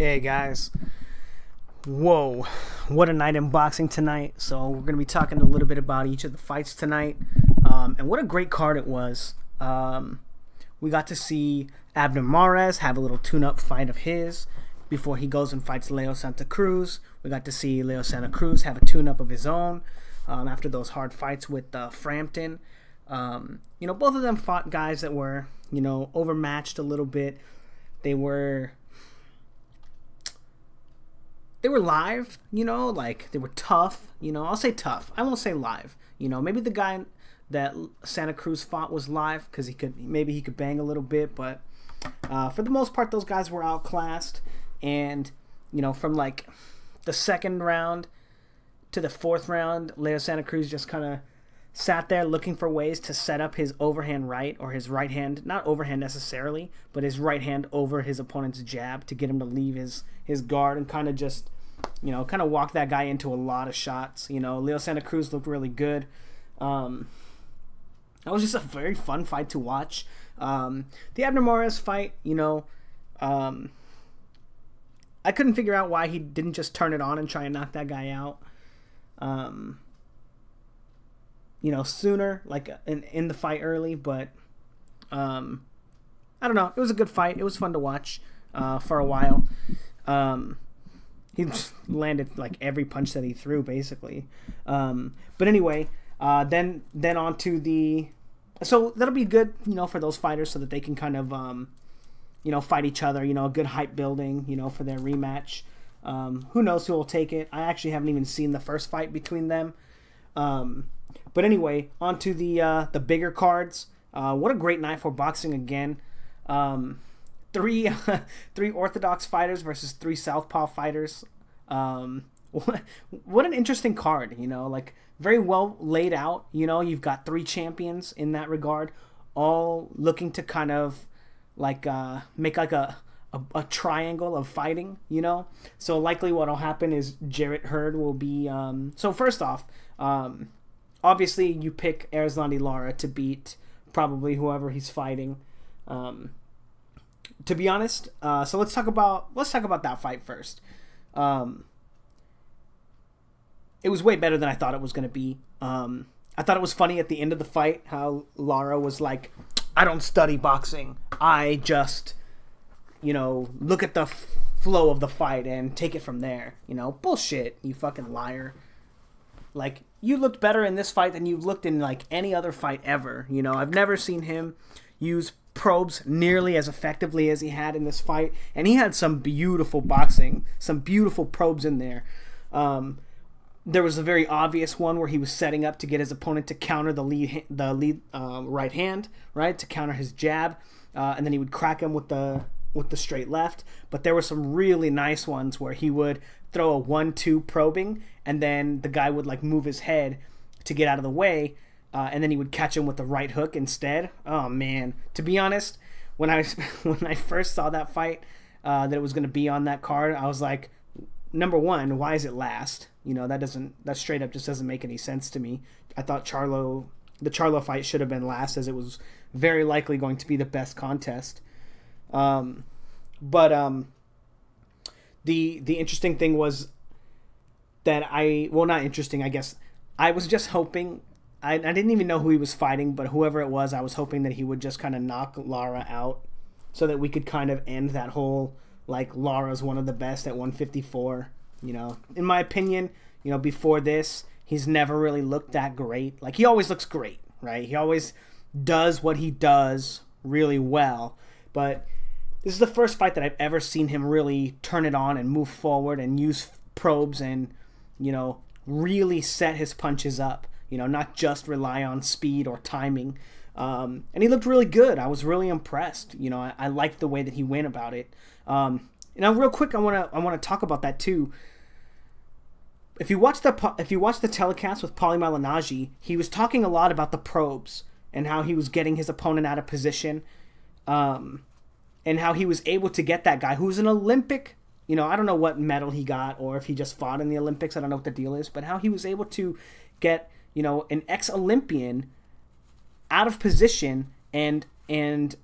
Hey guys, whoa, what a night in boxing tonight. So we're going to be talking a little bit about each of the fights tonight, and what a great card it was. We got to see Abner Mares have a little tune-up fight of his before he goes and fights Leo Santa Cruz. We got to see Leo Santa Cruz have a tune-up of his own after those hard fights with Frampton. Both of them fought guys that were, overmatched a little bit. They were live, they were tough, I'll say tough. I won't say live. Maybe the guy that Santa Cruz fought was live because he could bang a little bit, but for the most part, those guys were outclassed. And, from like the second round to the fourth round, Leo Santa Cruz just kind of sat there looking for ways to set up his overhand right, or his right hand, not overhand necessarily, but his right hand over his opponent's jab to get him to leave his guard and kind of just, kind of walk that guy into a lot of shots. Leo Santa Cruz looked really good. That was just a very fun fight to watch. The Abner Mares fight, I couldn't figure out why he didn't just turn it on and try and knock that guy out. Sooner, like in the fight early, but I don't know. It was a good fight. It was fun to watch for a while. He just landed like every punch that he threw, basically. But anyway, then on to the... So that'll be good, for those fighters so that they can kind of, fight each other, a good hype building, for their rematch. Who knows who will take it? I actually haven't even seen the first fight between them. But anyway, on to the bigger cards. What a great night for boxing again. Three Orthodox fighters versus 3 Southpaw fighters. What an interesting card, like very well laid out. You've got 3 champions in that regard, all looking to kind of like make like a triangle of fighting, So likely what'll happen is Hurd will be... So first off, obviously you pick Lara to beat probably whoever he's fighting. To be honest, so let's talk about that fight first. It was way better than I thought it was going to be. I thought it was funny at the end of the fight how Lara was like, I don't study boxing. I just, look at the flow of the fight and take it from there. Bullshit, you fucking liar. Like, you looked better in this fight than you've looked in, like, any other fight ever. I've never seen him use probes nearly as effectively as he had in this fight. And he had some beautiful boxing, some beautiful probes in there. There was a very obvious one where he was setting up to get his opponent to counter the lead right hand, right, to counter his jab. And then he would crack him with the straight left. But there were some really nice ones where he would throw a 1-2 probing, and then the guy would like move his head to get out of the way, and then he would catch him with the right hook instead. Oh man, to be honest, when I first saw that fight, that it was going to be on that card, I was like, number one, why is it last? That straight up just doesn't make any sense to me. I thought the Charlo fight should have been last, as it was very likely going to be the best contest. The interesting thing was that not interesting, I guess. I was just hoping, I didn't even know who he was fighting, but whoever it was, I was hoping that he would just kind of knock Lara out so that we could kind of end that whole, like, Lara's one of the best at 154. In my opinion, before this, he's never really looked that great. Like, he always looks great, right? He always does what he does really well, but this is the first fight that I've ever seen him really turn it on and move forward and use probes and, really set his punches up, not just rely on speed or timing. And he looked really good. I was really impressed. I liked the way that he went about it. Now, real quick, I want to talk about that too. If you watch the telecast with Paulie Malignaggi, he was talking a lot about the probes and how he was getting his opponent out of position. And how he was able to get that guy who's an Olympic, I don't know what medal he got or if he just fought in the Olympics. I don't know what the deal is, but how he was able to get, an ex-Olympian out of position and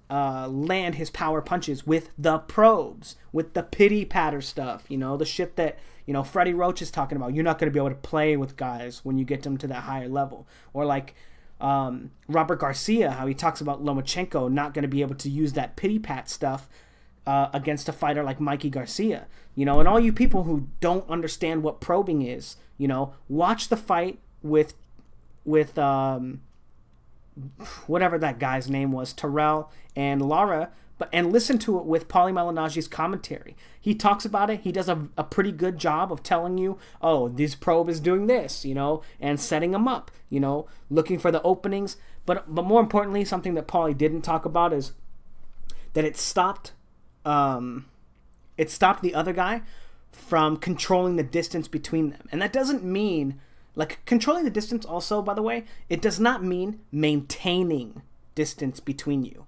land his power punches with the probes, with the pity patter stuff, you know, the shit that, you know, Freddie Roach is talking about. You're not going to be able to play with guys when you get them to that higher level. Or like Robert Garcia, how he talks about Lomachenko not going to be able to use that pity pat stuff against a fighter like Mikey Garcia. You know, and all you people who don't understand what probing is, you know, watch the fight with whatever that guy's name was, Terrell and Lara, and listen to it with Paulie Malignaggi's commentary. He talks about it. He does a pretty good job of telling you, oh, this probe is doing this, you know, and setting them up, you know, looking for the openings. But more importantly, something that Paulie didn't talk about is that it stopped the other guy from controlling the distance between them. And that doesn't mean, like, controlling the distance also, by the way, it does not mean maintaining distance between you.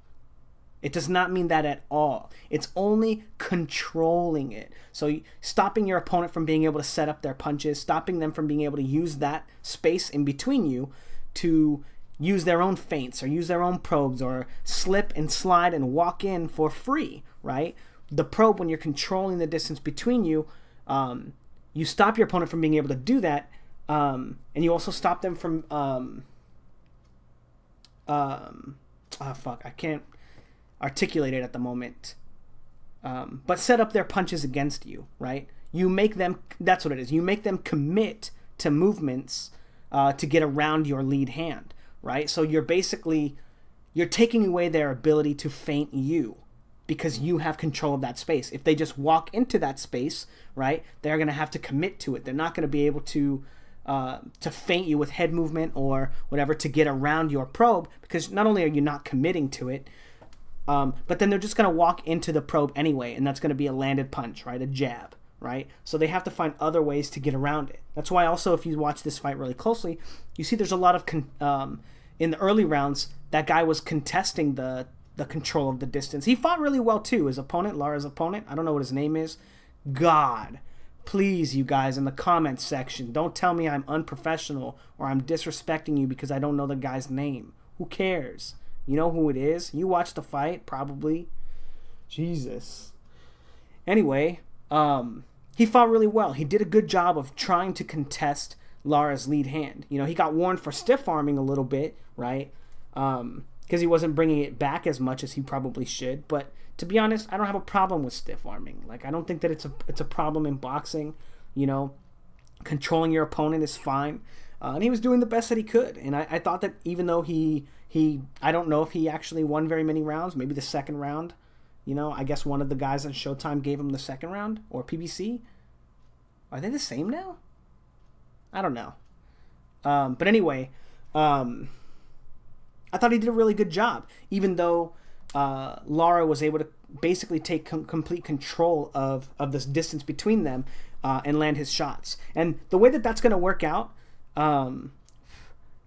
It does not mean that at all. It's only controlling it. So stopping your opponent from being able to set up their punches, stopping them from being able to use that space in between you to use their own feints or use their own probes or slip and slide and walk in for free, right? The probe, when you're controlling the distance between you, you stop your opponent from being able to do that, and you also stop them from I can't articulate it at the moment, but set up their punches against you, right? You make them, that's what it is, you make them commit to movements to get around your lead hand, right? So you're taking away their ability to feint you because you have control of that space. If they just walk into that space, right, they're going to have to commit to it. They're not going to be able to feint you with head movement or whatever to get around your probe, because not only are you not committing to it, but then they're just going to walk into the probe anyway, and that's going to be a landed punch, right? A jab, right? So they have to find other ways to get around it. That's why also, if you watch this fight really closely, you see there's a lot of, in the early rounds, that guy was contesting the control of the distance. He fought really well too. His opponent, Lara's opponent, I don't know what his name is. God, please, you guys, in the comments section, don't tell me I'm unprofessional or I'm disrespecting you because I don't know the guy's name. Who cares? You know who it is. You watched the fight, probably. Jesus. Anyway, he fought really well. He did a good job of trying to contest Lara's lead hand. You know, he got warned for stiff arming a little bit, right? Because he wasn't bringing it back as much as he probably should. But to be honest, I don't have a problem with stiff arming. Like, I don't think that it's a problem in boxing. You know, controlling your opponent is fine. And he was doing the best that he could. And I thought that even though I don't know if he actually won very many rounds, maybe the second round. You know, I guess one of the guys on Showtime gave him the second round, or PBC. Are they the same now? I don't know. But anyway, I thought he did a really good job, even though Lara was able to basically take complete control of this distance between them and land his shots. And the way that that's going to work out,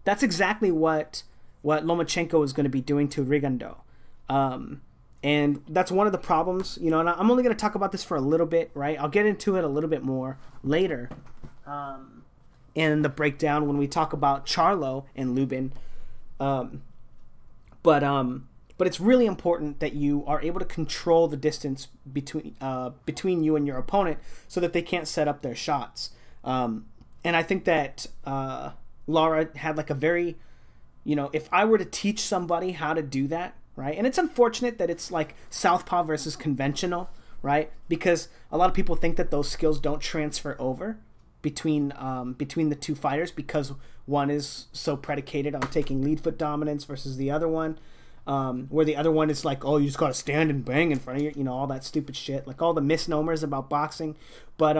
that's exactly what Lomachenko is going to be doing to Rigondeaux. And that's one of the problems, you know, and I'm only going to talk about this for a little bit, right? I'll get into it a little bit more later in the breakdown when we talk about Charlo and Lubin. But it's really important that you are able to control the distance between you and your opponent so that they can't set up their shots. And I think that Lara had like a very, you know, if I were to teach somebody how to do that, right? And it's unfortunate that it's like southpaw versus conventional, right? Because a lot of people think that those skills don't transfer over between the two fighters because one is so predicated on taking lead foot dominance versus the other one, where the other one is like, oh, you just gotta stand and bang in front of you, you know, all that stupid shit, like all the misnomers about boxing. But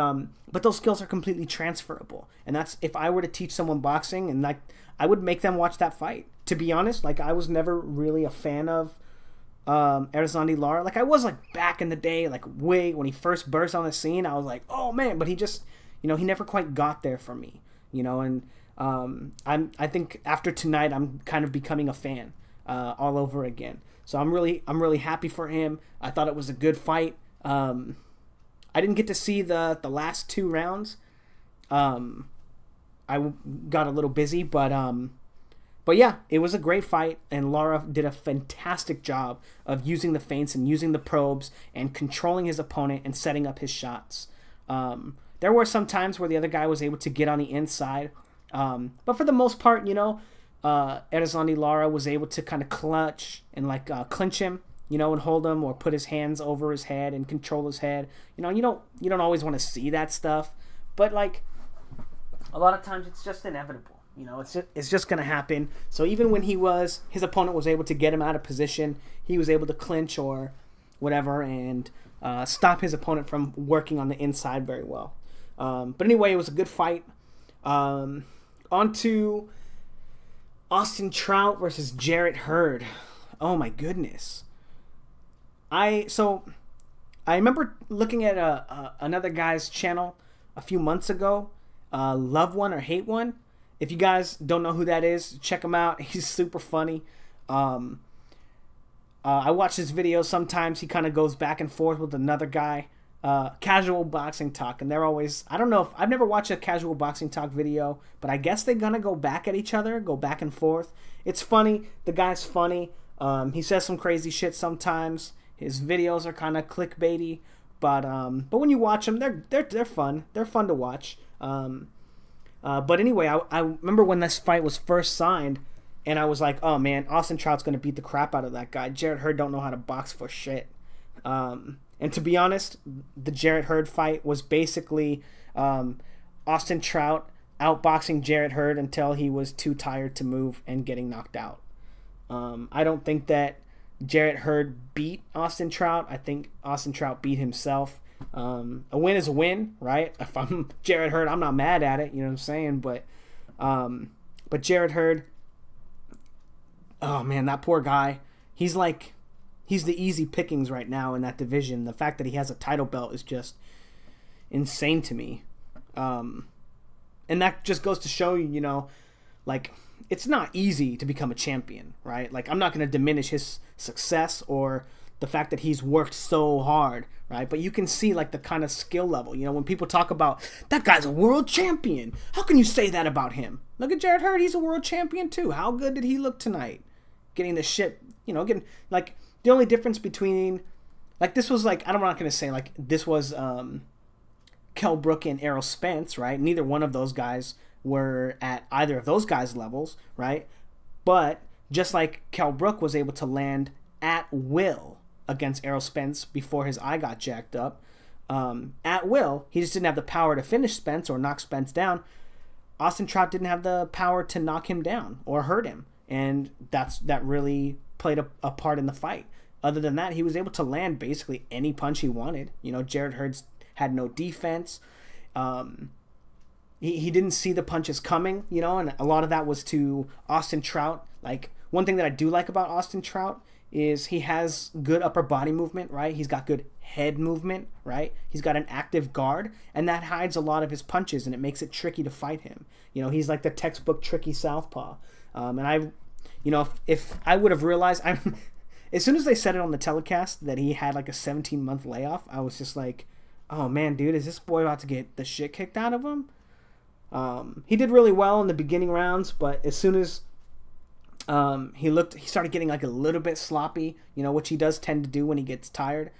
those skills are completely transferable, and that's, if I were to teach someone boxing, and like I would make them watch that fight. To be honest, like I was never really a fan of Erzandi Lara. Like I was like back in the day, like way when he first burst on the scene, I was like, oh man, but he just, you know, he never quite got there for me, you know. And I think after tonight, I'm kind of becoming a fan all over again. So I'm really happy for him. I thought it was a good fight. I didn't get to see the last two rounds. I got a little busy, but But yeah, it was a great fight, and Lara did a fantastic job of using the feints and using the probes and controlling his opponent and setting up his shots. There were some times where the other guy was able to get on the inside, but for the most part, Erizlandi Lara was able to kind of clutch and clinch him, and hold him or put his hands over his head and control his head. You don't always want to see that stuff, but a lot of times it's just inevitable. It's just going to happen. So even when his opponent was able to get him out of position, he was able to clinch or whatever and stop his opponent from working on the inside very well. But anyway, it was a good fight. On to Austin Trout versus Jarrett Hurd. Oh my goodness. I remember looking at another guy's channel a few months ago, Love One or Hate One. If you guys don't know who that is, check him out. He's super funny. I watch his videos sometimes. He kind of goes back and forth with another guy. Casual boxing talk, and they're always, I don't know if I've never watched a casual boxing talk video, but I guess they're gonna go back at each other, go back and forth. It's funny. The guy's funny. He says some crazy shit sometimes. His videos are kind of clickbaity, but when you watch them, they're fun. They're fun to watch. But anyway, I remember when this fight was first signed, and I was like, oh man, Austin Trout's gonna beat the crap out of that guy. Jarrett Hurd don't know how to box for shit. And to be honest, the Jarrett Hurd fight was basically Austin Trout outboxing Jarrett Hurd until he was too tired to move and getting knocked out. I don't think that Jarrett Hurd beat Austin Trout. I think Austin Trout beat himself. A win is a win, right? If I'm Jarrett Hurd, I'm not mad at it. You know what I'm saying? But Jarrett Hurd, oh man, that poor guy. He's the easy pickings right now in that division. The fact that he has a title belt is just insane to me. And that just goes to show you, it's not easy to become a champion, right? I'm not going to diminish his success or the fact that he's worked so hard, right? But you can see the kind of skill level. When people talk about that guy's a world champion, how can you say that about him? Look at Jarrett Hurd, he's a world champion too. How good did he look tonight? Getting the shit, the only difference between this was I'm not going to say this was Kell Brook and Errol Spence, right? Neither one of those guys were at either of those guys' levels, right? But just like Kell Brook was able to land at will against Errol Spence before his eye got jacked up, at will, he just didn't have the power to finish Spence or knock Spence down. Austin Trout didn't have the power to knock him down or hurt him, and that really played a part in the fight. Other than that, he was able to land basically any punch he wanted. Jarrett Hurd had no defense. He didn't see the punches coming, and a lot of that was to Austin Trout. One thing that I do like about Austin Trout is he has good upper body movement, right? He's got good head movement, right? He's got an active guard, and that hides a lot of his punches, and it makes it tricky to fight him. He's like the textbook tricky southpaw. And if I would have realized, as soon as they said it on the telecast that he had a 17-month layoff, I was just like, oh man, dude, is this boy about to get the shit kicked out of him? He did really well in the beginning rounds, but as soon as he started getting a little bit sloppy, which he does tend to do when he gets tired.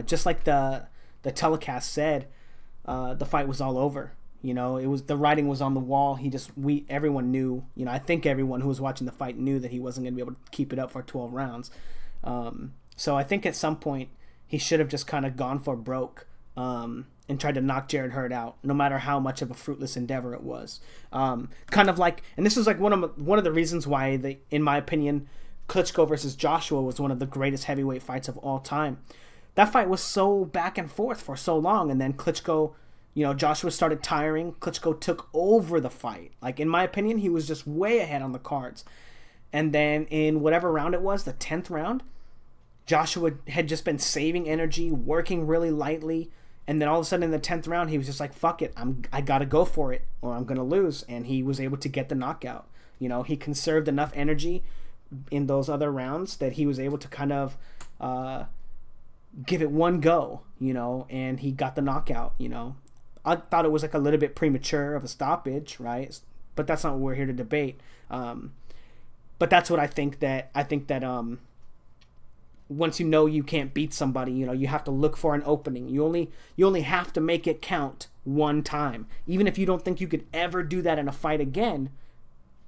Just like the telecast said, the fight was all over. It was, the writing was on the wall. Everyone knew, I think everyone who was watching the fight knew that he wasn't going to be able to keep it up for 12 rounds. So I think at some point he should have just kind of gone for broke, and tried to knock Jarrett Hurd out, no matter how much of a fruitless endeavor it was. And this is one of the reasons why in my opinion, Klitschko versus Joshua was one of the greatest heavyweight fights of all time. That fight was so back and forth for so long, and then Klitschko, Joshua started tiring. Klitschko took over the fight. In my opinion, he was just way ahead on the cards. And then in whatever round it was, the 10th round, Joshua had just been saving energy, working really lightly. And then all of a sudden in the 10th round, he was just like, fuck it, I got to go for it or I'm going to lose. And he was able to get the knockout. He conserved enough energy in those other rounds that he was able to kind of give it one go, and he got the knockout, I thought it was a little bit premature of a stoppage, right? But that's not what we're here to debate. but that's what I think that once you know you can't beat somebody, you know, you have to look for an opening. You only have to make it count one time. Even if you don't think you could ever do that in a fight again,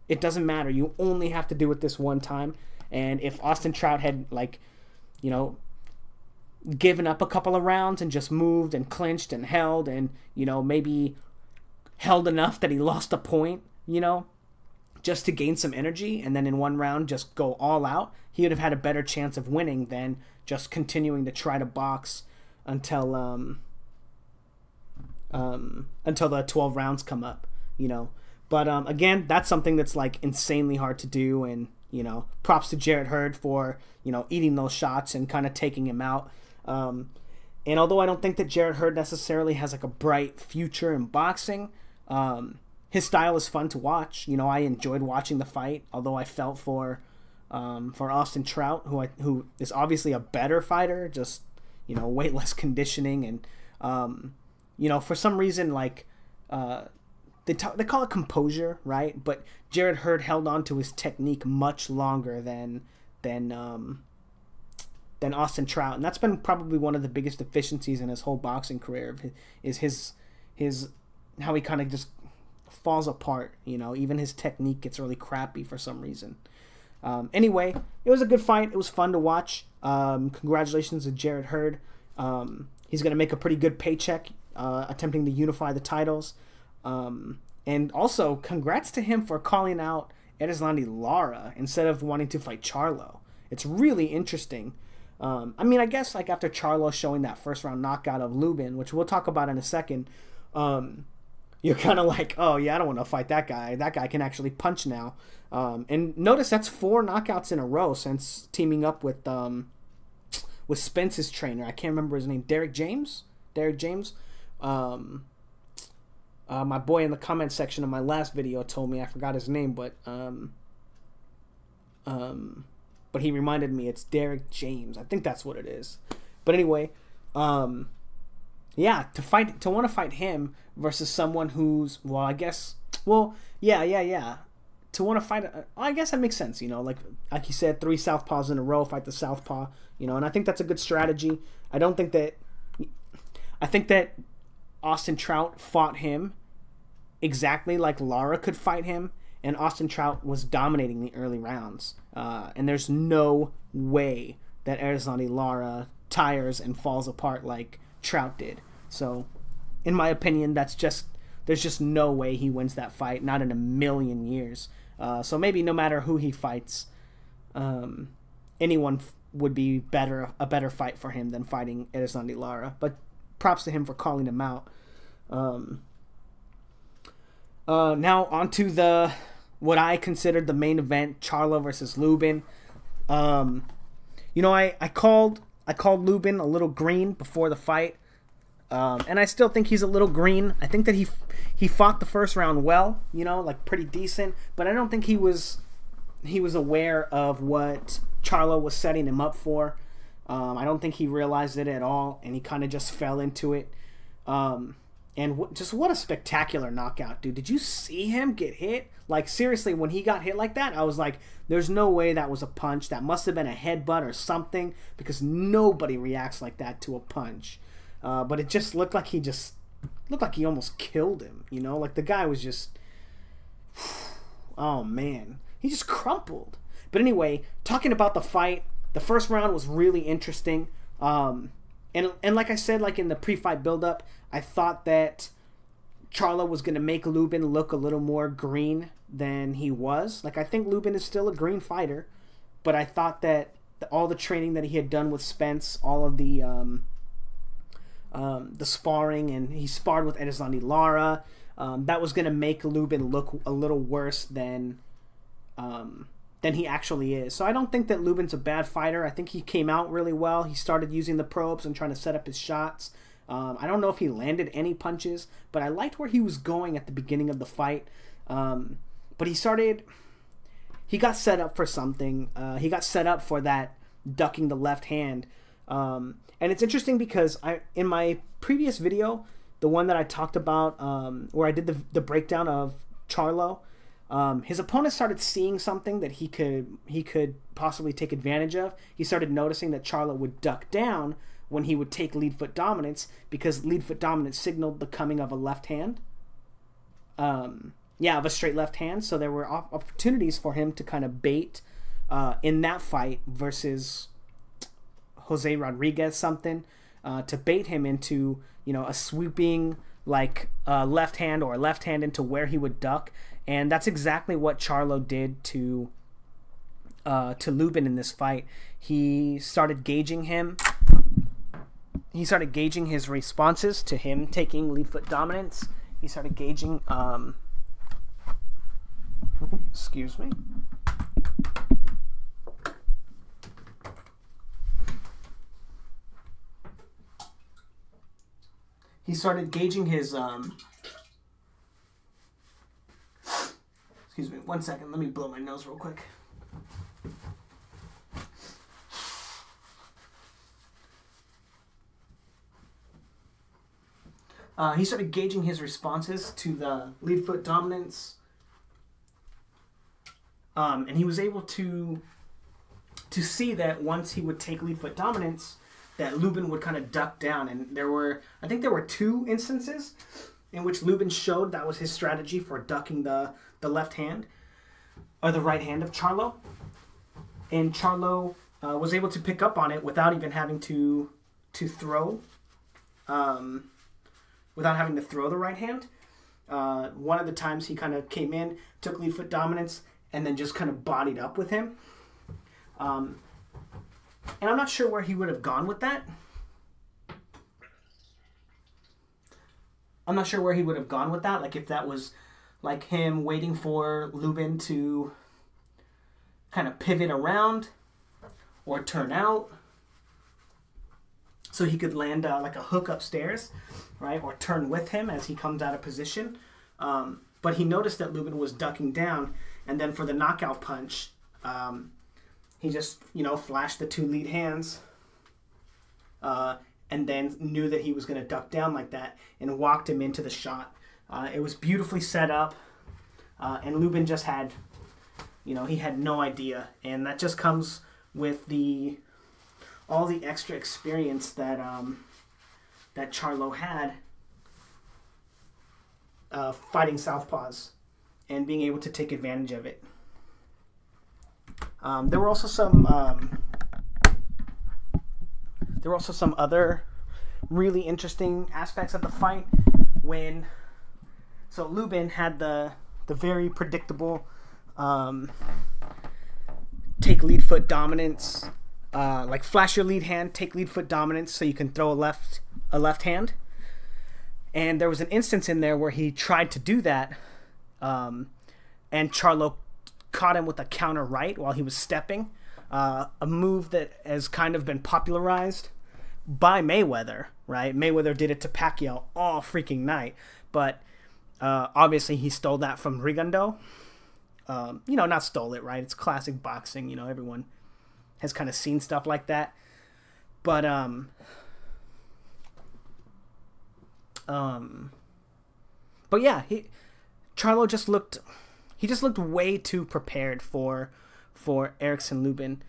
it doesn't matter. You only have to do it this one time. And if Austin Trout had, like, you know, given up a couple of rounds and just moved and clinched and held and, you know, maybe held enough that he lost a point, you know, just to gain some energy, and then in one round just go all out, he would have had a better chance of winning than just continuing to try to box until the 12 rounds come up, you know. But again, that's something that's like insanely hard to do, and, you know, props to Jarrett Hurd for, you know, eating those shots and kind of taking him out. And although I don't think that Jarrett Hurd necessarily has like a bright future in boxing, his style is fun to watch. You know, I enjoyed watching the fight, although I felt for Austin Trout, who is obviously a better fighter, just, you know, way less conditioning, and you know, for some reason, like they call it composure, right? But Jarrett Hurd held on to his technique much longer than Austin Trout, and that's been probably one of the biggest deficiencies in his whole boxing career, is his how he kind of just falls apart. You know, even his technique gets really crappy for some reason. Anyway, it was a good fight. It was fun to watch. Congratulations to Jarrett Hurd. He's going to make a pretty good paycheck attempting to unify the titles. And also, congrats to him for calling out Erislandy Lara instead of wanting to fight Charlo. It's really interesting. I mean, I guess like after Charlo showing that first round knockout of Lubin, which we'll talk about in a second, you're kind of like, oh yeah, I don't want to fight that guy. That guy can actually punch now. And notice that's 4 knockouts in a row since teaming up with Spence's trainer. I can't remember his name. Derek James. My boy in the comment section of my last video told me, I forgot his name, but he reminded me it's Derek James. I think that's what it is. But anyway, yeah, to want to fight him versus someone who's, to want to fight, I guess that makes sense, you know, like you said, 3 southpaws in a row, fight the southpaw, you know, and I think that's a good strategy. I think that Austin Trout fought him exactly like Lara could fight him, and Austin Trout was dominating the early rounds. And there's no way that Erislandy Lara tires and falls apart like Trout did. So, in my opinion, there's just no way he wins that fight, not in a million years. So maybe no matter who he fights, anyone would be a better fight for him than fighting Erislandy Lara. But props to him for calling him out. Now onto what I considered the main event, Charlo versus Lubin. You know, I called Lubin a little green before the fight, and I still think he's a little green. I think that he fought the first round well, you know, like pretty decent, but I don't think he was aware of what Charlo was setting him up for. I don't think he realized it at all, and he kind of just fell into it. And just what a spectacular knockout, dude. Did you see him get hit? Like, seriously, when he got hit like that, I was like, there's no way that was a punch. That must have been a headbutt or something, because nobody reacts like that to a punch. But it just looked like he almost killed him, you know? Like, the guy was just, oh, man. He just crumpled. But anyway, talking about the fight, the first round was really interesting. And like I said, like in the pre-fight build-up, I thought that Charlo was going to make Lubin look a little more green than he was. Like, I think Lubin is still a green fighter, but I thought that all the training that he had done with Spence, all of the sparring, and he sparred with Erislandy Lara, that was going to make Lubin look a little worse than he actually is. So I don't think that Lubin's a bad fighter. I think he came out really well. He started using the probes and trying to set up his shots. I don't know if he landed any punches, but I liked where he was going at the beginning of the fight. But he got set up for something. He got set up for that ducking the left hand. And it's interesting because in my previous video, the one that I talked about, where I did the breakdown of Charlo, his opponent started seeing something that he could possibly take advantage of. He started noticing that Charlo would duck down when he would take lead foot dominance, because lead foot dominance signaled the coming of a left hand. Of a straight left hand. So there were opportunities for him to kind of bait in that fight versus Jose Rodriguez to bait him into, a swooping left hand or a left hand into where he would duck. And that's exactly what Charlo did to Lubin in this fight. He started gauging him. He started gauging his responses to him taking lead foot dominance. He started gauging. Excuse me. He started gauging his. Excuse me, 1 second. Let me blow my nose real quick. He started gauging his responses to the lead foot dominance, and he was able to see that once he would take lead foot dominance, that Lubin would kind of duck down. And I think there were 2 instances in which Lubin showed that was his strategy for ducking the left hand or the right hand of Charlo, and Charlo was able to pick up on it without even having to throw. Without having to throw the right hand. One of the times he kind of came in, took lead foot dominance, and then just kind of bodied up with him. And I'm not sure where he would have gone with that. Like if that was like him waiting for Lubin to kind of pivot around or turn out, so he could land like a hook upstairs, right? Or turn with him as he comes out of position. But he noticed that Lubin was ducking down, and then for the knockout punch, he just, flashed the 2 lead hands, and then knew that he was going to duck down like that and walked him into the shot. It was beautifully set up, and Lubin just had, he had no idea. And that just comes with all the extra experience that Charlo had fighting southpaws and being able to take advantage of it. There were also some other really interesting aspects of the fight so Lubin had the very predictable take lead foot dominance. Flash your lead hand, take lead foot dominance so you can throw a left hand. And there was an instance in there where he tried to do that, and Charlo caught him with a counter right while he was stepping, a move that has kind of been popularized by Mayweather, right? Mayweather did it to Pacquiao all freaking night, but obviously he stole that from Rigondeaux. Not stole it, right? It's classic boxing, everyone has kind of seen stuff like that. But yeah, Charlo just looked way too prepared for Erickson Lubin.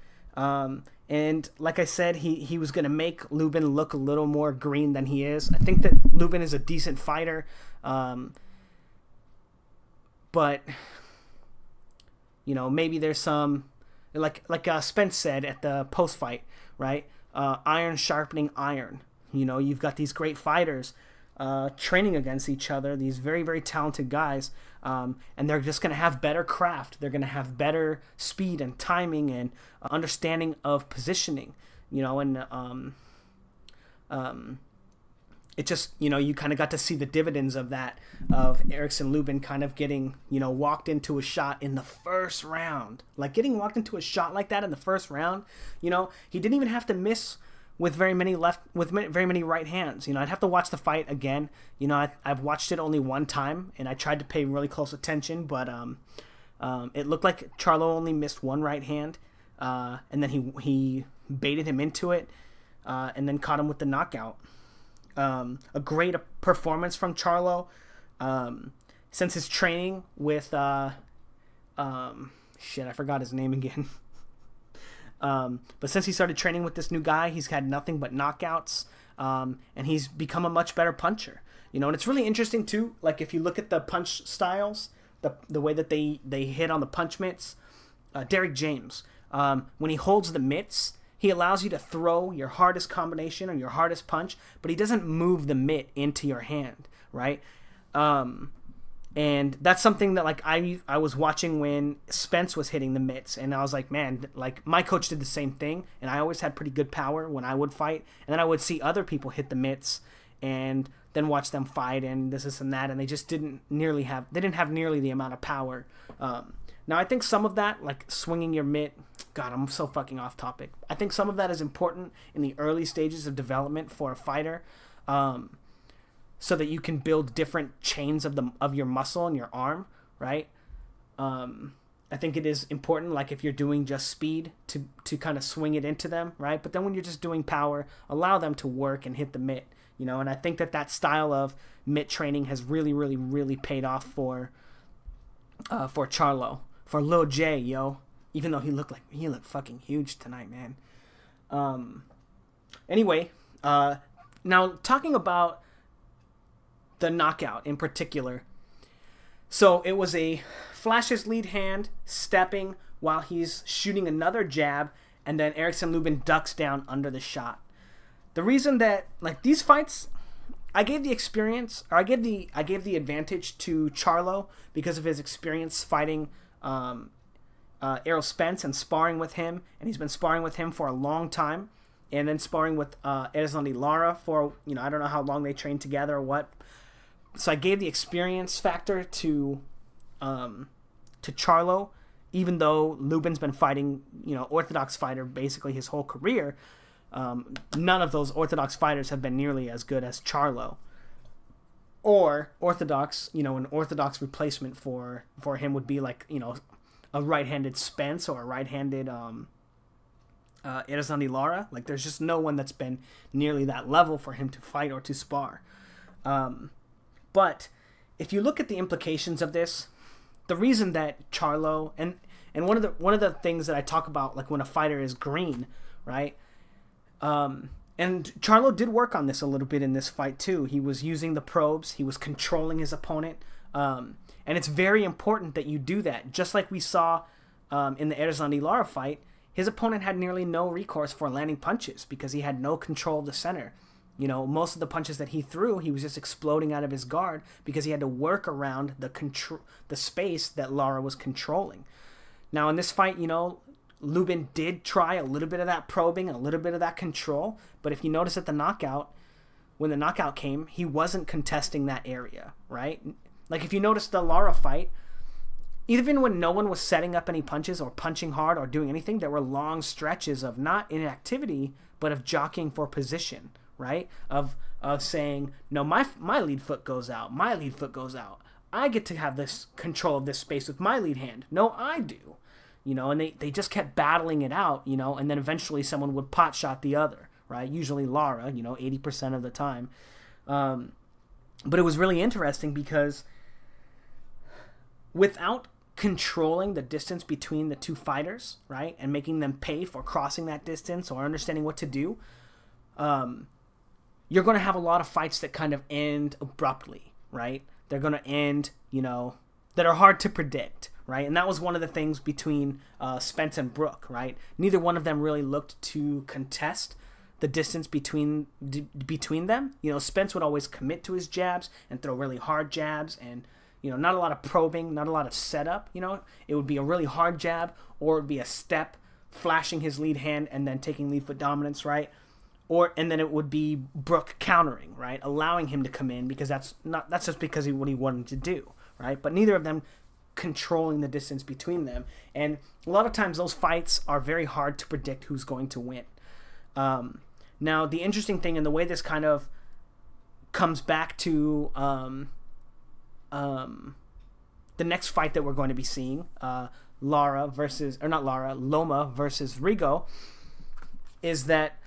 And like I said, he was going to make Lubin look a little more green than he is. I think that Lubin is a decent fighter. But maybe there's some, like Spence said at the post fight, right? Iron sharpening iron. You've got these great fighters training against each other, these very, very talented guys, and they're just going to have better craft. They're going to have better speed and timing and understanding of positioning, it just, you kind of got to see the dividends of that, of Erickson Lubin kind of getting, walked into a shot in the first round. Like, getting walked into a shot like that in the first round, he didn't even have to miss with very many right hands. I'd have to watch the fight again. I've watched it only one time, and I tried to pay really close attention, but it looked like Charlo only missed one right hand, and then he baited him into it, and then caught him with the knockout. A great performance from Charlo. Since his training with Shit, I forgot his name again. But since he started training with this new guy, he's had nothing but knockouts, and he's become a much better puncher. You know, and it's really interesting too. Like if you look at the punch styles, the way that they hit on the punch mitts, Derek James, when he holds the mitts, he allows you to throw your hardest combination or your hardest punch, but he doesn't move the mitt into your hand, right? And that's something that like I was watching when Spence was hitting the mitts, and I was like, man, like my coach did the same thing, and I always had pretty good power when I would fight, and then I would see other people hit the mitts and then watch them fight and this and that, and they just didn't have nearly the amount of power. Now I think some of that, like swinging your mitt, God, I'm so fucking off topic. I think some of that is important in the early stages of development for a fighter, so that you can build different chains of your muscle in your arm, right? I think it is important, like if you're doing just speed, to kind of swing it into them, right? But then when you're just doing power, allow them to work and hit the mitt, you know? And I think that style of mitt training has really, really, really paid off for Charlo, for Lil J, yo. Even though he looked fucking huge tonight, man. Anyway, now talking about the knockout in particular. So it was a flashes lead hand stepping while he's shooting another jab, and then Erickson Lubin ducks down under the shot. The reason that like these fights, I gave the advantage to Charlo because of his experience fighting Errol Spence and sparring with him, and he's been sparring with him for a long time, and then sparring with Lara for, you know, I don't know how long they trained together or what. So I gave the experience factor to Charlo, even though Lubin's been fighting, you know, orthodox fighter basically his whole career. None of those orthodox fighters have been nearly as good as Charlo. Or orthodox, you know, an orthodox replacement for him would be like, you know, a right-handed Spence or a right-handed Lara. Like there's just no one that's been nearly that level for him to fight or to spar. But if you look at the implications of this, the reason that Charlo and one of the things that I talk about, like when a fighter is green, right? And Charlo did work on this a little bit in this fight too. He was using the probes. He was controlling his opponent. And it's very important that you do that. Just like we saw in the Erzandi Lara fight, his opponent had nearly no recourse for landing punches because he had no control of the center. You know, most of the punches that he threw, he was just exploding out of his guard because he had to work around the space that Lara was controlling. Now, in this fight, you know, Lubin did try a little bit of that probing and a little bit of that control, but if you notice at the knockout, when the knockout came, he wasn't contesting that area, right? Like if you notice the Lara fight, even when no one was setting up any punches or punching hard or doing anything, there were long stretches of not inactivity, but of jockeying for position, right? Of saying, no, my lead foot goes out. My lead foot goes out. I get to have this control of this space with my lead hand. No, I do. You know, and they just kept battling it out, you know, and then eventually someone would pot shot the other, right? Usually Lara, you know, 80% of the time. But it was really interesting because without controlling the distance between the two fighters, right, and making them pay for crossing that distance or understanding what to do, you're going to have a lot of fights that kind of end abruptly, right? They're going to end, you know, that are hard to predict, right? And that was one of the things between Spence and Brook, right? Neither one of them really looked to contest the distance between them. You know, Spence would always commit to his jabs and throw really hard jabs and, you know, not a lot of probing, not a lot of setup, you know. It would be a really hard jab or it would be a step, flashing his lead hand and then taking lead foot dominance, right? And then it would be Brook countering, right? Allowing him to come in because that's just because what he wanted to do, right? But neither of them controlling the distance between them. And a lot of times those fights are very hard to predict who's going to win. Now, the interesting thing and the way this kind of comes back to the next fight that we're going to be seeing, Loma versus Rigo, is that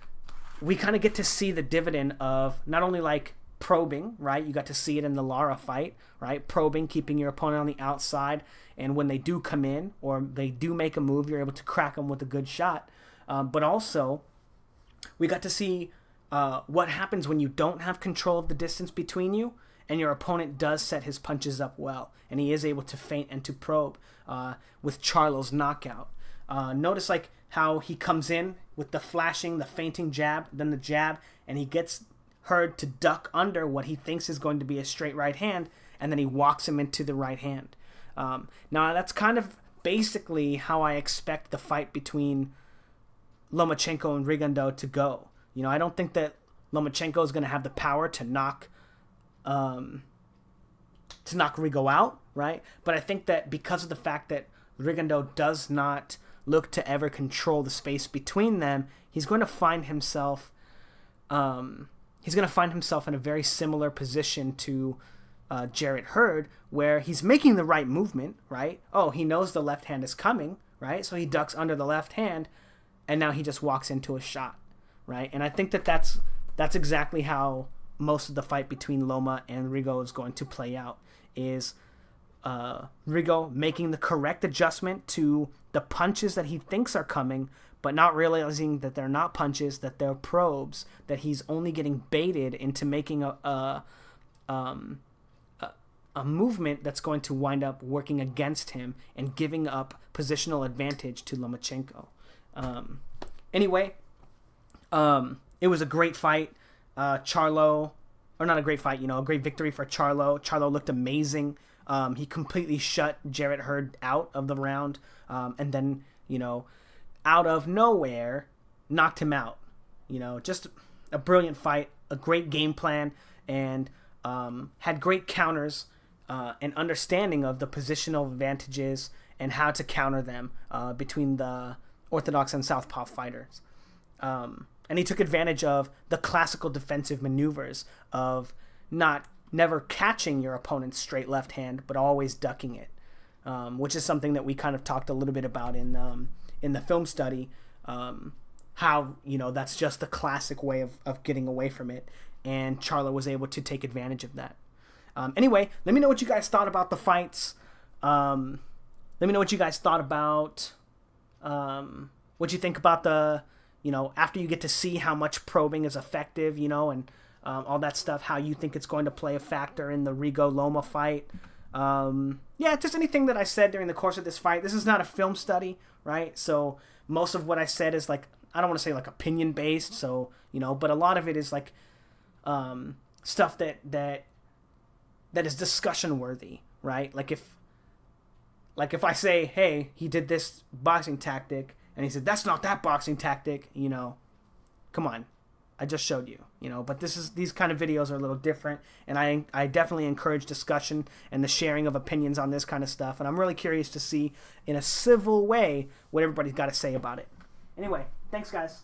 we kind of get to see the dividend of not only like probing, right? You got to see it in the Lara fight, right? Probing, keeping your opponent on the outside, and when they do come in or they do make a move, you're able to crack them with a good shot. But also, we got to see what happens when you don't have control of the distance between you and your opponent does set his punches up well, and he is able to feint and to probe with Charlo's knockout. Notice like how he comes in with the flashing, the feinting jab, then the jab, and he gets Hurd to duck under what he thinks is going to be a straight right hand, and then he walks him into the right hand. Now that's kind of basically how I expect the fight between Lomachenko and Rigondeaux to go. You know, I don't think that Lomachenko is going to have the power to knock Rigo out, right? But I think that because of the fact that Rigondeaux does not look to ever control the space between them, he's going to find himself in a very similar position to Jarrett Hurd, where he's making the right movement, right? Oh, he knows the left hand is coming, right? So he ducks under the left hand, and now he just walks into a shot, right? And I think that that's exactly how most of the fight between Loma and Rigo is going to play out, is Rigo making the correct adjustment to the punches that he thinks are coming, but not realizing that they're not punches, that they're probes, that he's only getting baited into making a movement that's going to wind up working against him and giving up positional advantage to Lomachenko. Anyway, it was a great fight. Charlo, or not a great fight, a great victory for Charlo. Charlo looked amazing. He completely shut Jarrett Hurd out of the round, and then, out of nowhere, knocked him out. Just a brilliant fight, a great game plan, and had great counters and understanding of the positional advantages and how to counter them between the Orthodox and Southpaw fighters. And he took advantage of the classical defensive maneuvers of never catching your opponent's straight left hand, but always ducking it, which is something that we kind of talked a little bit about in the film study, how, that's just the classic way of getting away from it, and Charlo was able to take advantage of that. Anyway, let me know what you guys thought about the fights. Let me know what you guys thought about, what you think about the, after you get to see how much probing is effective, and all that stuff, how you think it's going to play a factor in the Rigo-Loma fight. Yeah, just anything that I said during the course of this fight. This is not a film study, right? So most of what I said is like, I don't want to say like opinion based, so, but a lot of it is like stuff that is discussion worthy, right? Like if I say, hey, he did this boxing tactic, and he said, that's not that boxing tactic, come on, I just showed you, but these kind of videos are a little different, and I definitely encourage discussion and the sharing of opinions on this kind of stuff, and I'm really curious to see in a civil way what everybody's got to say about it. Anyway, thanks guys.